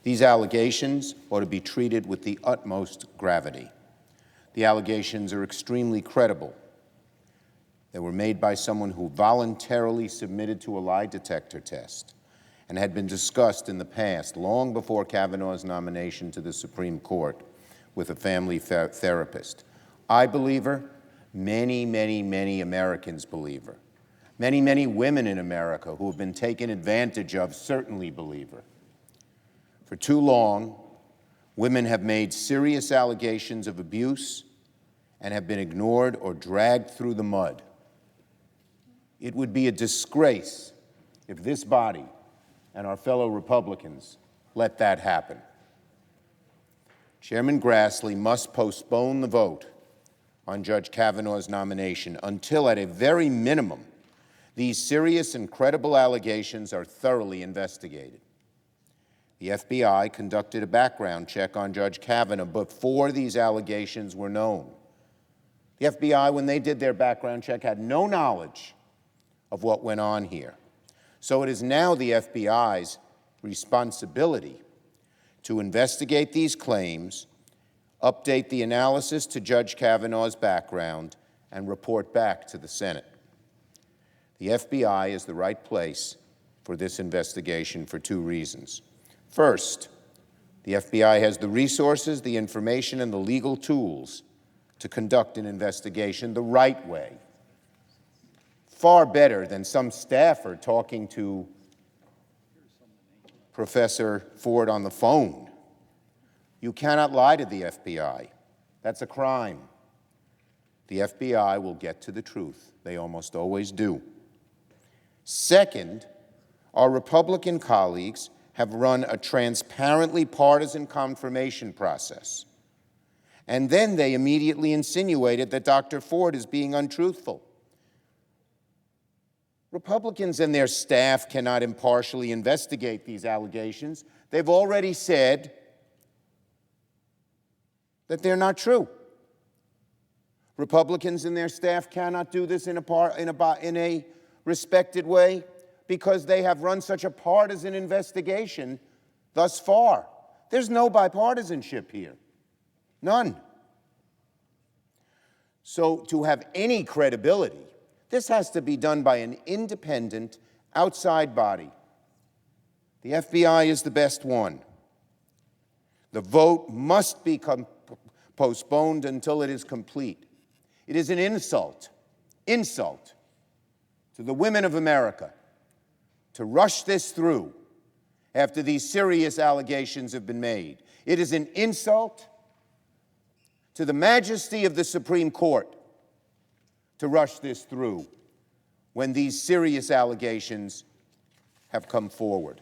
These allegations ought to be treated with the utmost gravity. The allegations are extremely credible. They were made by someone who voluntarily submitted to a lie detector test and had been discussed in the past, long before Kavanaugh's nomination to the Supreme Court, with a family therapist. I believe her. Many, many, many Americans believe her. Many, many women in America who have been taken advantage of certainly believe her. For too long, women have made serious allegations of abuse and have been ignored or dragged through the mud. It would be a disgrace if this body and our fellow Republicans let that happen. Chairman Grassley must postpone the vote on Judge Kavanaugh's nomination until, at a very minimum, these serious and credible allegations are thoroughly investigated. The FBI conducted a background check on Judge Kavanaugh before these allegations were known. The FBI, when they did their background check, had no knowledge of what went on here. So it is now the FBI's responsibility to investigate these claims, update the analysis to Judge Kavanaugh's background, and report back to the Senate. The FBI is the right place for this investigation for two reasons. First, the FBI has the resources, the information, and the legal tools to conduct an investigation the right way, far better than some staffer talking to Professor Ford on the phone. You cannot lie to the FBI. That's a crime. The FBI will get to the truth. They almost always do. Second, our Republican colleagues have run a transparently partisan confirmation process. And then they immediately insinuated that Dr. Ford is being untruthful. Republicans and their staff cannot impartially investigate these allegations. They've already said that they're not true. Republicans and their staff cannot do this in a respected way because they have run such a partisan investigation thus far. There's no bipartisanship here. None. So to have any credibility, this has to be done by an independent, outside body. The FBI is the best one. The vote must be postponed until it is complete. It is an insult to the women of America to rush this through after these serious allegations have been made. It is an insult to the majesty of the Supreme Court to rush this through when these serious allegations have come forward.